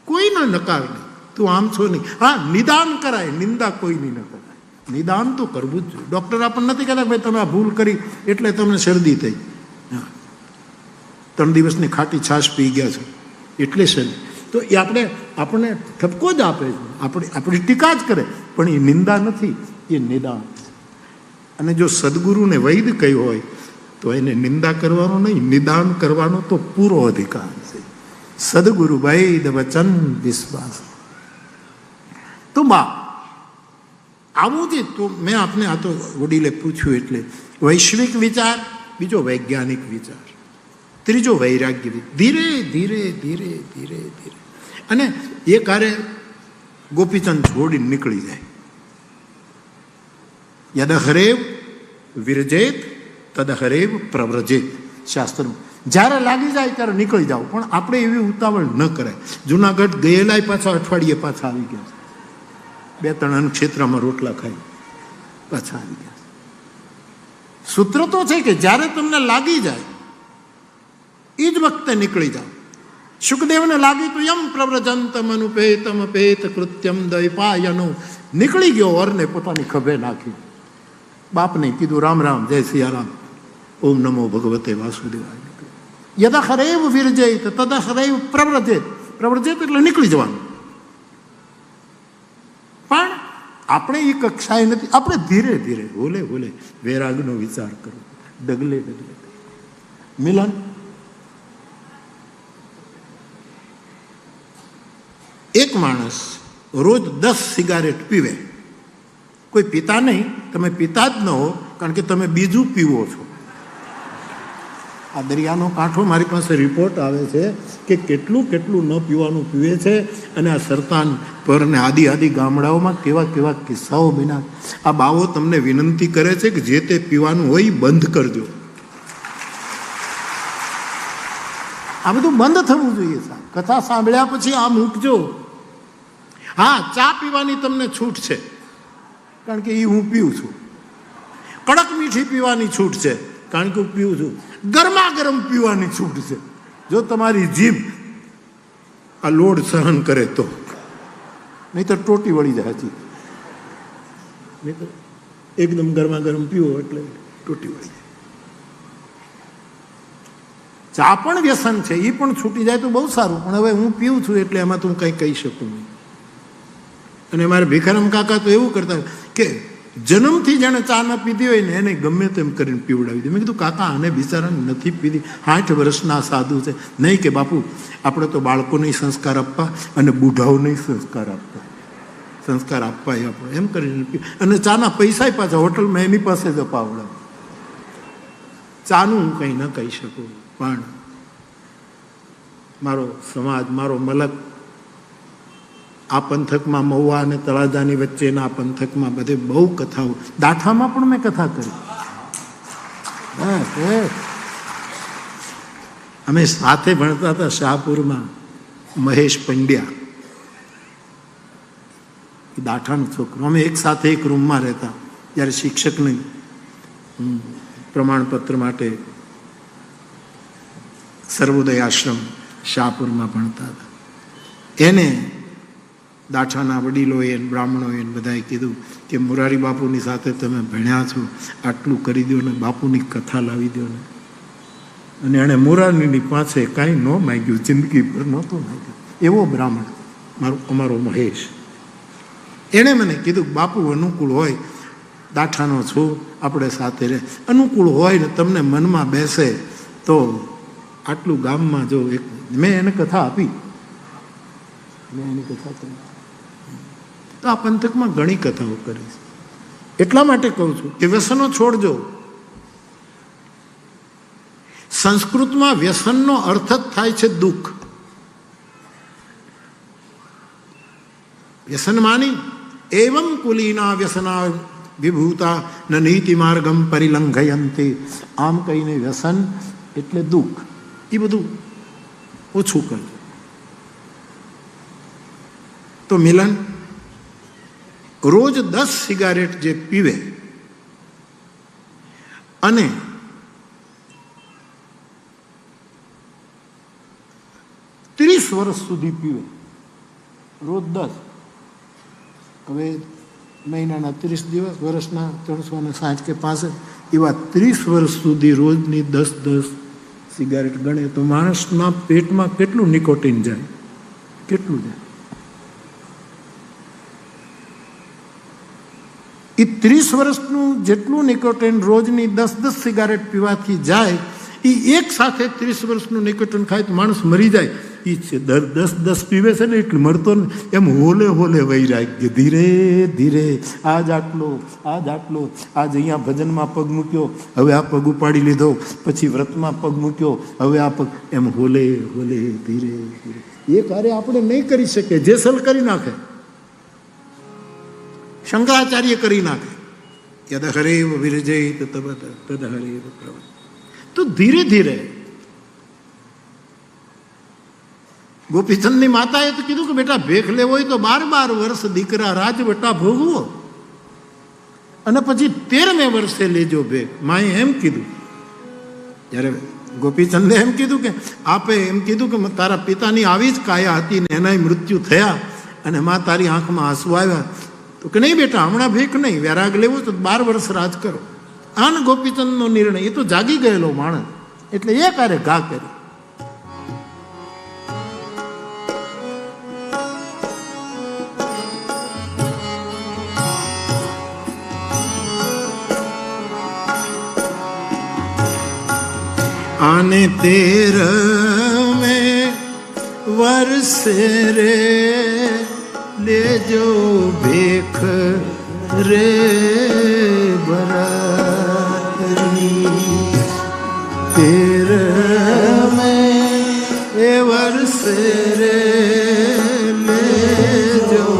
કોઈનો નકાર નહીં, તું આમ છો નહીં. હા, નિદાન કરાય, નિંદા કોઈની ન કરાય. નિદાન તો કરવું જ જોઈએ. ડૉક્ટર આપણને નથી કહેતા ભાઈ તમે આ ભૂલ કરી એટલે તમને શરદી થઈ, 3 દિવસની ખાટી છાશ પી ગયા છો એટલે શરદી, તો એ આપણને ઠપકો જ આપે છે, આપણી ટીકા જ કરે પણ એ નિંદા નથી, એ નિદાન. અને જો સદગુરુને વૈદ કહ્યું હોય તો એને નિંદા કરવાનો નહીં, નિદાન કરવાનો તો પૂરો અધિકાર છે. સદગુરુ વૈદ વચન વિશ્વાસ. તો બા આવું છે. તો મેં આપને આ તો વડીલે પૂછ્યું એટલે વૈશ્વિક વિચાર, બીજો વૈજ્ઞાનિક વિચાર, ત્રીજો વૈરાગ્ય. ધીરે ધીરે ધીરે ધીરે ધીરે અને એ કાર્ય ગોપીચંદ છોડીને નીકળી જાય. યદ હરેવ વિરજેત તદ હરેવ પ્રવ્રજેત. શાસ્ત્રનું જ્યારે લાગી જાય ત્યારે નીકળી જાવ, પણ આપણે એવી ઉતાવળ ન કરાય. જુનાગઢ ગયેલા પાછા અઠવાડિયે પાછા આવી ગયા, 2-3 ક્ષેત્રમાં રોટલા ખાઈ પાછા આવી ગયા. સૂત્ર તો છે કે જ્યારે તમને લાગી જાય એ જ વખતે નીકળી જાઓ. શુકદેવને લાગી તો યમ પ્રવ્રજંતમ અનુપેતમ અપેત કૃત્યમ દૈપાયનો. નીકળી ગયો, અરને પોતાની ખભે નાખી, બાપને કીધું રામ રામ, જય સિયારામ, ઓમ નમો ભગવતે વાસુદેવાય. યદા હરેવ વિરજેત તદા હરેવ પ્રવ્રજેત. પ્રવ્રજેત એટલે નીકળી જવાનું. પણ આપણે એ કક્ષાએ નથી, આપણે ધીરે ધીરે ભૂલે ભૂલે વૈરાગનો વિચાર કરો, ડગલે ડગલે. મિલન એક માણસ રોજ 10 સિગારેટ પીવે, કોઈ પીતા નહીં, તમે પીતા જ ન હો કારણ કે તમે બીજું પીવો છો. આ દરિયાનો કાંઠો, મારી પાસે રિપોર્ટ આવે છે કે કેટલું કેટલું ન પીવાનું પીવે છે. અને આ સરતાન પર ને આદિ ગામડાઓમાં કેવા કેવા કિસ્સાઓ બન્યા. આ બાવો તમને વિનંતી કરે છે કે જે તે પીવાનું હોય બંધ કરજો. આ બધું બંધ થવું જોઈએ. કથા સાંભળ્યા પછી આ મૂકજો. હા, ચા પીવાની તમને છૂટ છે કારણ કે એ હું પીવું છું. કડક મીઠી પીવાની છૂટ છે કારણ કે હું પીવું છું. ગરમા ગરમ પીવાની છૂટ છે જો તમારી જીભ આ લોડ સહન કરે તો, નહીં તો ટોટી વળી જાય. હજી નહીં તો એકદમ ગરમા ગરમ પીવો એટલે ટોટી વળી જાય. ચા પણ વ્યસન છે, એ પણ છૂટી જાય તો બહુ સારું, પણ હવે હું પીવું છું એટલે એમાં તો હું કંઈ કહી શકું નહીં. અને મારે ભીખારામ કાકા તો એવું કરતા કે જન્મથી જેણે ચા ન પીધી હોય ને એને ગમે તેમ કરીને પીવડાવી દે. મેં કીધું કાકા આને બિચારાને નથી પીધી, 60 વર્ષના સાધુ છે. નહીં કે બાપુ આપણે તો બાળકોને સંસ્કાર આપવા અને બુઢાઓને સંસ્કાર આપવા, સંસ્કાર આપવા આપણે એમ કરીને પી. અને ચાના પૈસા પાછા હોટલમાં એની પાસે જ અપાવડાવે. ચાનું હું કંઈ ન કહી શકું, પણ મારો સમાજ, મારો મલક, આ પંથકમાં મહુવા અને તળાજાની વચ્ચેના પંથકમાં બધે બહુ કથાઓ. દાઠામાં પણ મેં કથા કરી. અમે સાથે ભણતા હતા શાહપુરમાં. મહેશ પંડ્યા દાઠાનો છોકરો. અમે એક સાથે એક રૂમમાં રહેતા. જ્યારે શિક્ષકની પ્રમાણપત્ર માટે સર્વોદય આશ્રમ શાહપુરમાં ભણતા હતા. એને દાઠાના વડીલોએ બ્રાહ્મણોએ બધાએ કીધું કે મોરારી બાપુની સાથે તમે ભણ્યા છો, આટલું કરી દો ને, બાપુની કથા લાવી દો ને. અને એણે મોરારીની પાસે કાંઈ ન માગ્યું, જિંદગી પર નહોતું માગ્યું. એવો બ્રાહ્મણ અમારો મહેશ. એણે મને કીધું બાપુ અનુકૂળ હોય દાઠાનો છું, આપણે સાથે રહે, અનુકૂળ હોય ને તમને મનમાં બેસે તો આટલું ગામમાં જો એક મેં એને કથા આપી, મેં એની કથા કરી, તો આ પંથકમાં ઘણી કથાઓ કરી છે. એટલા માટે કહું છું કે વ્યસનો છોડજો. સંસ્કૃતમાં વ્યસનનો અર્થ જ થાય છે દુઃખ. વ્યસન માની એવં કુલીના વ્યસના વિભૂતા ન નીતિ માર્ગમ પરિલંઘયંતી. આમ કહીને વ્યસન એટલે દુઃખ, એ બધું ઓછું કરજો. તો મિલન રોજ 10 સિગારેટ જે પીવે અને 30 વર્ષ સુધી પીવે, રોજ 10, હવે મહિનાના 30 દિવસ, વર્ષના 360 કે 65, એવા 30 વર્ષ સુધી રોજની 10 સિગારેટ ગણે તો માણસના પેટમાં કેટલું નિકોટીન જાય, કેટલું જાય? એ 30 વર્ષનું જેટલું નિકોટીન રોજની 10 સિગારેટ પીવાથી જાય, એ એક સાથે 30 વર્ષનું નિકોટીન ખાય તો માણસ મરી જાય. એ છે 10 પીવે છે ને એટલે મરતો ને, એમ હોલે હોલે વહી જાય કે ધીરે ધીરે આજ આટલો, આજ આટલો, આજ અહીંયા ભજનમાં પગ મૂક્યો, હવે આ પગ ઉપાડી લીધો, પછી વ્રતમાં પગ મૂક્યો, હવે આ પગ, એમ હોલે હોલે ધીરે ધીરે. એ કાર્ય આપણે નહીં કરી શકીએ. જેસલ કરી નાખે, શંકરાચાર્ય કરી નાખે. યદ હરેવ વિરજેત તદ હરેવ પ્રવત. તો ધીરે ધીરે ગોપીચંદની માતાએ તો કીધું કે બેટા ભેખ લેવો હોય તો 12 વર્ષ દીકરા રાજવટા ભોગવો અને પછી 13મે વર્ષે લેજો ભેખ. માએ એમ કીધું. જ્યારે ગોપીચંદે એમ કીધું કે આપે એમ કીધું કે તારા પિતાની આવી જ કાયા હતી ને એનાય મૃત્યુ થયા અને માં તારી આંખમાં આંસુ આવ્યા, તો કે નહીં બેટા હમણાં ભેખ નહીં, વૈરાગ લેવો તો 12 વર્ષ રાજ કરો. આન ગોપીચંદનો નિર્ણય. એ તો જાગી ગયેલો માણસ, એટલે એ કારે ઘા કરી. આને 13મે વર્ષે રે લેજો ભેખ રે ભરતરી. 13મે વર્ષે રે લેજો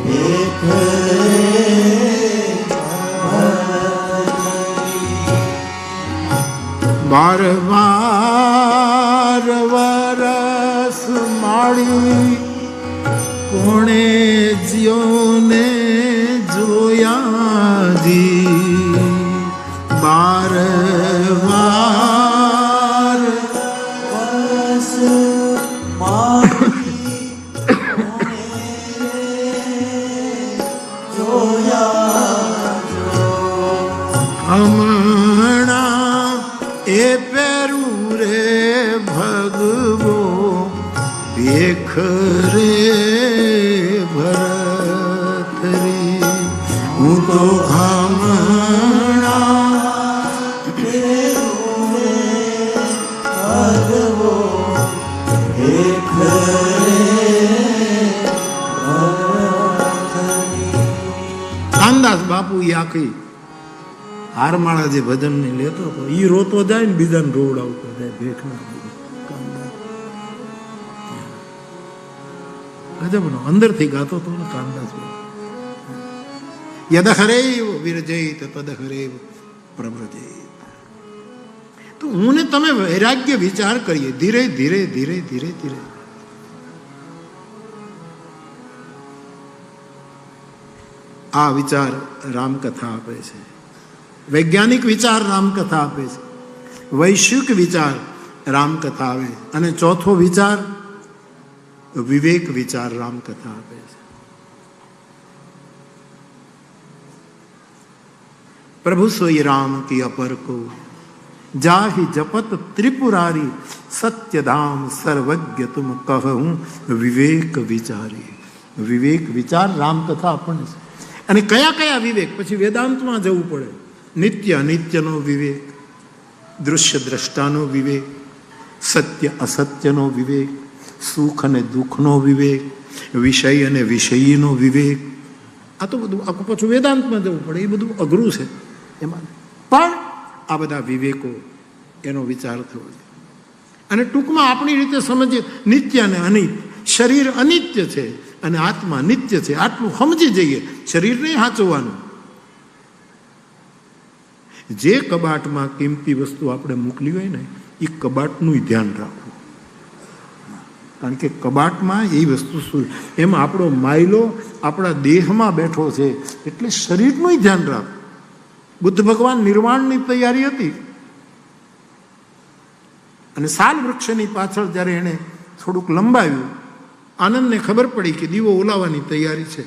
ભેખ રે. 12 વરસ માળી કોણે જીઓને જોયા જી. 12 વરસ માળી જોયા હમણાં એ પેરું રે ભગવો ભેખ રે ભરતરી. હું તો હમણાં પેરું રે ભગવો ભેખ રે ભરતરી. કાનદાસ બાપુ આખી હારમાળા જે ભજન ને લેતો હતો, એ રોતો જાય ને બીજાને રોવડાવતો જાય ભેખ ના. ગજબનો અંદરથી ગાતો હતો ને કાનદાસ. યદ હરેવ વિરજેત તદ હરેવ પ્રવ્રજેત. તો હું ને તમે વૈરાગ્ય વિચાર કરીએ ધીરે ધીરે ધીરે ધીરે ધીરે. આ વિચાર રામકથા આપે છે, વૈજ્ઞાનિક વિચાર રામકથા આપે છે, વૈશ્વિક વિચાર રામકથા આવે, અને ચોથો વિચાર વિવેક વિચાર રામકથા આપે છે. પ્રભુ સોઈ રામ કી અપર કો જાહી જપત ત્રિપુરારી સત્યધામ સર્વજ્ઞ તુમ કહું વિવેક વિચારી. વિવેક વિચાર રામકથા આપણને છે. અને કયા કયા વિવેક? પછી વેદાંતમાં જવું પડે. નિત્ય અનિત્યનો વિવેક, દૃશ્ય દ્રષ્ટાનો વિવેક, સત્ય અસત્યનો વિવેક, સુખ અને દુઃખનો વિવેક, વિષય અને વિષયીનો વિવેક. આ તો બધું આખું પાછું વેદાંતમાં જવું પડે. એ બધું અઘરું છે એમાં. પણ આ બધા વિવેકો એનો વિચાર થવો જોઈએ. અને ટૂંકમાં આપણી રીતે સમજીએ, નિત્ય અને અનિત્ય. શરીર અનિત્ય છે અને આત્મા નિત્ય છે, આટલું સમજી જઈએ. શરીર નહીં સાચવવાનું. જે કબાટમાં કિંમતી વસ્તુ આપણે મોકલી હોય ને, એ કબાટનું ધ્યાન રાખવું. કારણ કે કબાટમાં એ વસ્તુ શું, એમાં આપણો માયલો આપણા દેહમાં બેઠો છે, એટલે શરીરનું ધ્યાન રાખવું. બુદ્ધ ભગવાન નિર્વાણની તૈયારી હતી, અને સાલ વૃક્ષની પાછળ જ્યારે એણે થોડુંક લંબાવ્યું, આનંદને ખબર પડી કે દીવો ઓલાવવાની તૈયારી છે,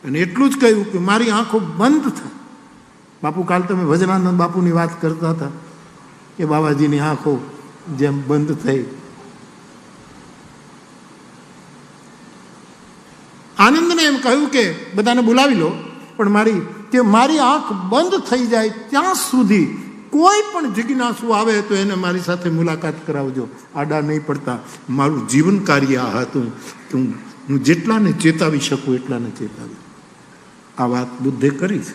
અને એટલું જ કહ્યું કે મારી આંખો બંધ થાય. બાપુ કાલ તમે ભજનાનંદ બાપુની વાત કરતા હતા કે બાબાજીની આંખો જેમ બંધ થઈ. આનંદને એમ કહ્યું કે બધાને બોલાવી લો, પણ મારી આંખ બંધ થઈ જાય ત્યાં સુધી કોઈ પણ જિજ્ઞાસુ આવે તો એને મારી સાથે મુલાકાત કરાવજો. આડા નહીં પડતા. મારું જીવન કાર્ય આ હતું કે હું જેટલાને ચેતાવી શકું એટલાને ચેતાવી. આ વાત બુદ્ધે કરી છે.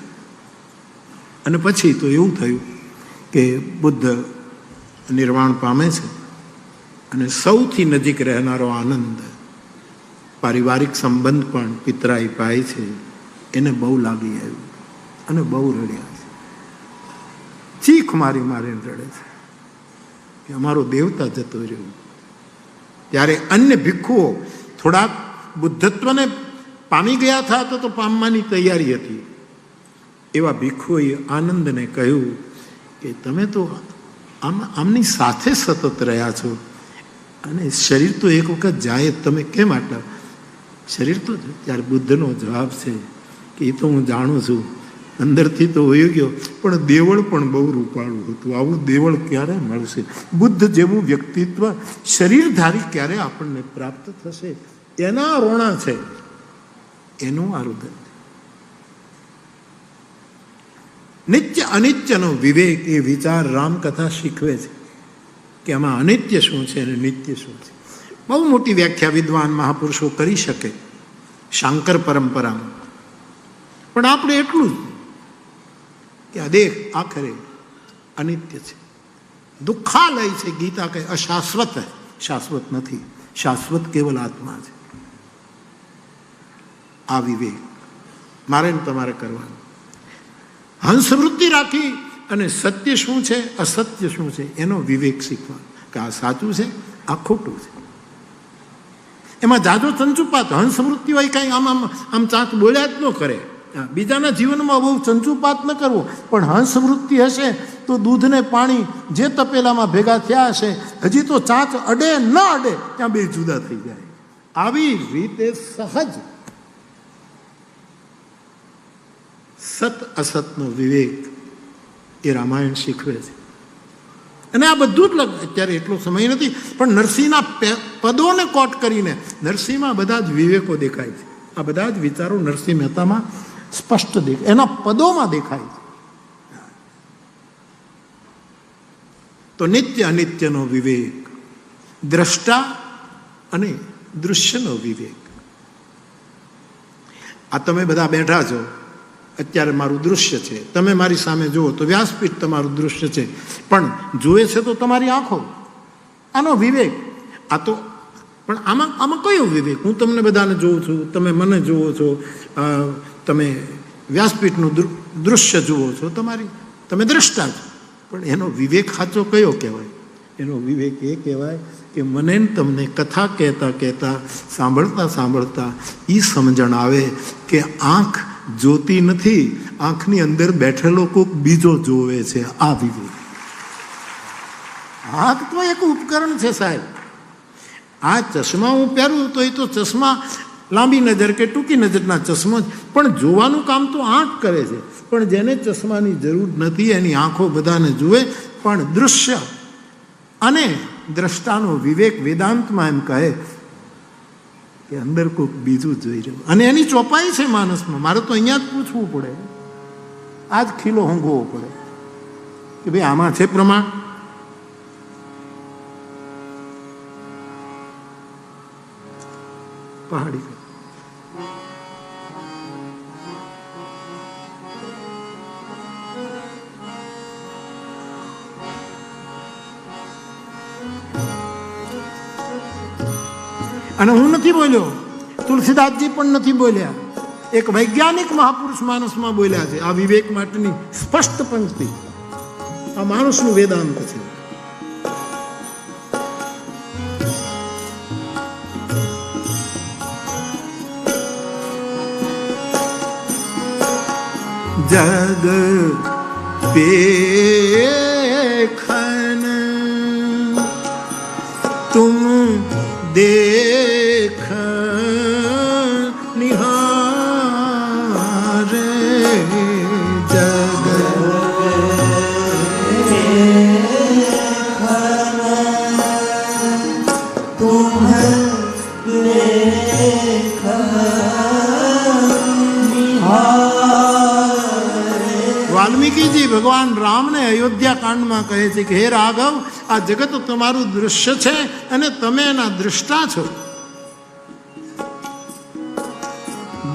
અને પછી તો એવું થયું કે બુદ્ધ નિર્વાણ પામે છે, અને સૌથી નજીક રહેનારો આનંદ, પારિવારિક સંબંધ પણ પિતરાઈ પાય છે, એને બહુ લાગી આવ્યું અને બહુ રડ્યા છે. ચીખ મારી મારીને રડે છે કે અમારો દેવતા જતો રહ્યો. ત્યારે અન્ય ભિક્ષુઓ થોડાક બુદ્ધત્વને પામી ગયા હતા તો પામવાની તૈયારી હતી. એવા ભિક્ષુઓએ આનંદને કહ્યું કે તમે તો આમની સાથે સતત રહ્યા છો, અને શરીર તો એક વખત જાય, તમે કેમ આટલા શરીર તો? ત્યારે બુદ્ધનો જવાબ છે કે એ તો હું જાણું છું, અંદરથી તો હોઈ ગયો, પણ દેવળ પણ બહુ રૂપાળું હતું. આવું દેવળ ક્યારે મળશે? બુદ્ધ જેવું વ્યક્તિત્વ શરીરધારી ક્યારે આપણને પ્રાપ્ત થશે? એના રોણા છે, એનું આ રુદન. નિત્ય અનિત્યનો વિવેક, એ વિચાર રામકથા શીખવે છે કે આમાં અનિત્ય શું છે અને નિત્ય શું છે. બહુ મોટી વ્યાખ્યા વિદ્વાન મહાપુરુષો કરી શકે શાંકર પરંપરામાં, પણ આપણે એટલું જ કે આ દેહ આખરે અનિત્ય છે, દુઃખાલય છે. ગીતા કહે અશાશ્વત, શાશ્વત નથી, શાશ્વત કેવલ આત્મા છે. આ વિવેક મારે ને તમારે કરવાનું. હંસવૃત્તિ રાખી અને સત્ય શું છે, અસત્ય શું છે, એનો વિવેક શીખવાનો કે આ સાચું છે, આ ખોટું છે. એમાં જાજો ચંચુપાત, હંસવૃત્તિ હોય કાંઈ આમ ચાંચ બોલ્યા જ ન કરે. બીજાના જીવનમાં બહુ ચંચુપાત ન કરવો, પણ હંસવૃત્તિ હશે તો દૂધને પાણી જે તપેલામાં ભેગા થયા હશે, હજી તો ચાંચ અડે ન અડે ત્યાં બે જુદા થઈ જાય. આવી રીતે સહજ સત અસતનો વિવેક એ રામાયણ શીખવે છે. અને આ બધું જ અત્યારે એટલો સમય નથી, પણ નરસિંહના પદોને કોટ કરીને નરસિંહમાં બધા જ વિવેકો દેખાય છે. આ બધા જ વિચારો નરસિંહ મહેતામાં સ્પષ્ટ દેખાય, એના પદોમાં દેખાય છે. તો નિત્ય અનિત્યનો વિવેક, દ્રષ્ટા અને દૃશ્યનો વિવેક. આ તમે બધા બેઠા છો, અત્યારે મારું દૃશ્ય છે, તમે મારી સામે જુઓ તો વ્યાસપીઠ તમારું દૃશ્ય છે, પણ જુએ છે તો તમારી આંખો. આનો વિવેક. આ તો પણ આમાં કયો વિવેક? હું તમને બધાને જોઉં છું, તમે મને જુઓ છો, તમે વ્યાસપીઠનું દૃશ્ય જુઓ છો, તમે દ્રષ્ટા છો, પણ એનો વિવેક સાચો કયો કહેવાય? એનો વિવેક એ કહેવાય કે મને તમને કથા કહેતા કહેતા, સાંભળતા સાંભળતા એ સમજણ આવે કે આંખ જોતી નથી, આંખની અંદર બેઠેલો કોઈક બીજો જોવે છે. આ વિવેક. આંખ તો એક ઉપકરણ છે સાહેબ. આ ચશ્મા હું પહેરું તો એ તો ચશ્મા લાંબી નજર કે ટૂંકી નજરના ચશ્મા, પણ જોવાનું કામ તો આંખ કરે છે. પણ જેને ચશ્માની જરૂર નથી એની આંખો બધાને જુએ. પણ દૃશ્ય અને દ્રષ્ટાનો વિવેક વેદાંતમાં એમ કહે કે અંદર કોઈક બીજું જોઈ રહ્યું, અને એની ચોપાઈ છે માણસમાં. મારે તો અહીંયા જ પૂછવું પડે, આ જ ખીલો હોંગવો પડે કે ભાઈ આમાં છે પ્રમાણ. પહાડી અને હું નથી બોલ્યો, તુલસીદાસજી પણ નથી બોલ્યા, એક વૈજ્ઞાનિક મહાપુરુષ માણસમાં બોલ્યા છે. આ વિવેક માટેની સ્પષ્ટ પંક્તિ આ માણસનું વેદાંત છે. જગ પેખન તુમ દેખ નિહારે, જગ તુમ દેખ વાલ્મીકીજી ભગવાન રામને અયોધ્યા કાંડમાં કહે છે કે હે રાઘવ, આ જગત તમારું દૃશ્ય છે અને તમે એના દ્રષ્ટા છો.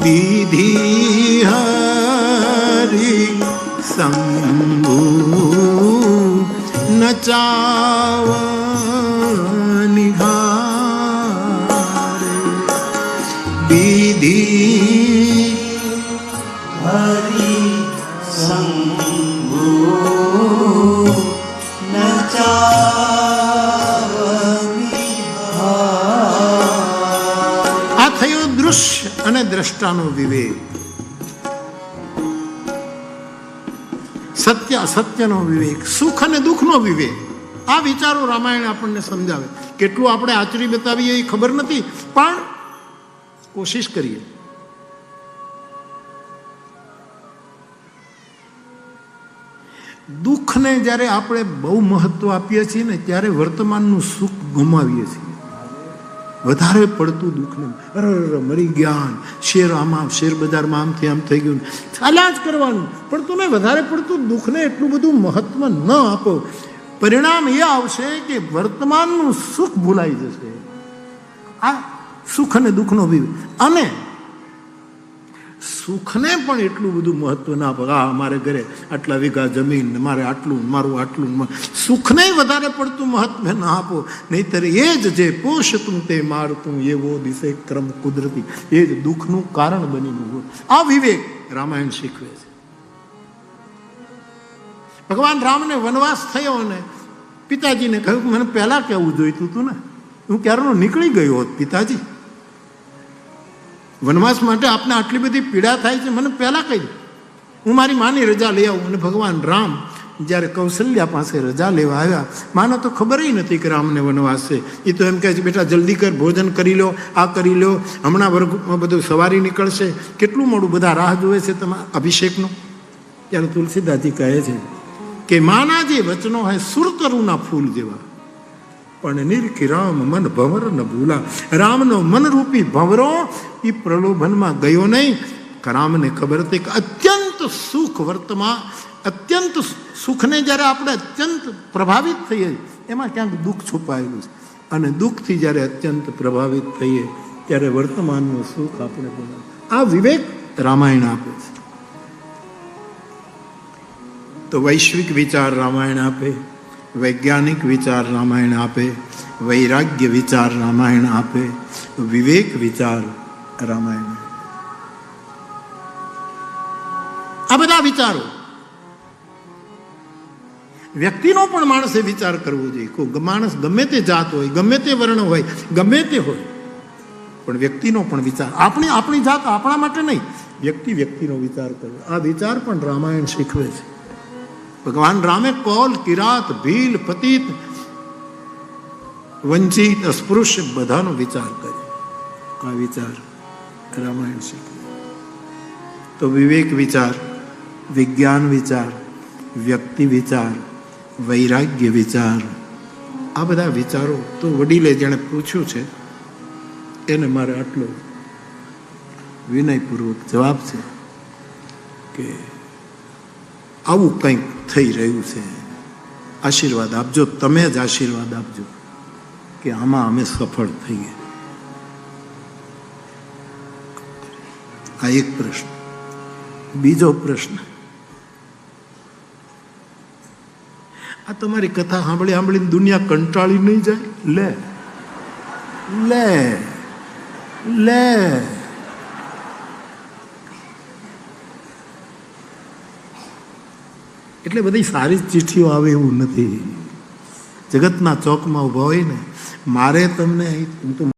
દીધી હરી શંભુ નચાવ નિહારે, દીધી હરી શંભુ નચાવ નિહારે. આ થયો દૃશ્ય અને દ્રષ્ટાનો વિવેક, સત્ય અસત્યનો વિવેક, સુખ અને દુઃખનો વિવેક. આ વિચારો રામાયણ આપણને સમજાવે. કેટલું આપણે આચરી બતાવીએ એ ખબર નથી, પણ કોશિશ કરીએ. દુઃખને જ્યારે આપણે બહુ મહત્વ આપીએ છીએ ને, ત્યારે વર્તમાનનું સુખ ગુમાવીએ છીએ. વધારે પડતું દુઃખને અરે મરી ગયા, શેર આમાં, શેર બજારમાં આમથી આમ થઈ ગયું, ચાલ્યા જ કરવાનું. પણ તમે વધારે પડતું દુઃખને એટલું બધું મહત્વ ન આપો, પરિણામ એ આવશે કે વર્તમાનનું સુખ ભૂલાઈ જશે. આ સુખ અને દુઃખનો વિવેક. અને સુખને પણ એટલું બધું મહત્વ ના આપો. આ અમારે ઘરે આટલા વીઘા જમીન, મારે આટલું, મારું આટલું, સુખને વધારે પડતું મહત્વ ના આપો. નહીતર એ જ જે પોષતું તે મારતું એવો દિશે ક્રમ કુદરતી, એ જ દુઃખનું કારણ બની. આ વિવેક રામાયણ શીખવે છે. ભગવાન રામને વનવાસ થયો અને પિતાજીને કહ્યું મને પહેલા કહેવું જોઈતું હતું ને, હું ક્યારનો નીકળી ગયો હોત પિતાજી. વનવાસ માટે આપને આટલી બધી પીડા થાય છે, મને પહેલાં કહી દે, હું મારી માની રજા લઈ આવું. અને ભગવાન રામ જ્યારે કૌશલ્યા પાસે રજા લેવા આવ્યા, માનો તો ખબર નથી કે રામને વનવાસ છે. એ તો એમ કહે છે બેટા જલ્દી કર, ભોજન કરી લો, આ કરી લો, હમણાં વર્ગમાં બધું સવારી નીકળશે, કેટલું મોડું બધા રાહ જોવે છે તમારા અભિષેકનો. ત્યારે તુલસીદાસજી કહે છે કે માના જે વચનો હોય સુરતરુના ફૂલ જેવા, પણ નિરખી રામ મન ભંવર ન ભૂલા. રામનો મનરૂપી ભંવરો એ પ્રલોભનમાં ગયો નહીં. રામને ખબર હતી કે અત્યંત સુખ વર્તમાન, અત્યંત સુખને જ્યારે આપણે અત્યંત પ્રભાવિત થઈએ એમાં ક્યાંક દુઃખ છુપાયેલું છે. અને દુઃખથી જ્યારે અત્યંત પ્રભાવિત થઈએ ત્યારે વર્તમાનનું સુખ આપણે બોલાવે. આ વિવેક રામાયણ આપે છે. તો વૈશ્વિક વિચાર રામાયણ આપે, વૈજ્ઞાનિક વિચાર રામાયણ આપે, વૈરાગ્ય વિચાર રામાયણ આપે, વિવેક વિચાર રામાયણ. આ બધા વિચારો વ્યક્તિનો પણ માણસે વિચાર કરવો જોઈએ. કોઈ માણસ ગમે તે જાત હોય, ગમે તે વર્ણ હોય, ગમે તે હોય, પણ વ્યક્તિનો પણ વિચાર, આપણી જાત આપણા માટે નહીં, વ્યક્તિનો વિચાર કરવો. આ વિચાર પણ રામાયણ શીખવે છે. ભગવાન રામે કૌલ, કિરાત, ભીલ, પતિત, વંચિત, અસ્પૃશ્ય બધાનો વિચાર કર્યો. આ વિચાર રામાયણ શીખવે. તો વિવેક વિચાર, વિજ્ઞાન વિચાર, વ્યક્તિ વિચાર, વૈરાગ્ય વિચાર, આ બધા વિચારો તો વડીલે જેણે પૂછ્યું છે એને મારે આટલો વિનયપૂર્વક જવાબ છે કે આવું કંઈક થઈ રહ્યું છે, આશીર્વાદ આપજો, તમે જ આશીર્વાદ આપજો કે આમાં અમે સફળ થઈએ. આ એક પ્રશ્ન. બીજો પ્રશ્ન, આ તમારી કથા સાંભળી સાંભળીને દુનિયા કંટાળી નહીં જાય? લે લે લે એટલે બધી સારી ચિઠ્ઠીઓ આવે એવું નથી. જગતના ચોકમાં ઉભા હોય ને, મારે તમને હું તો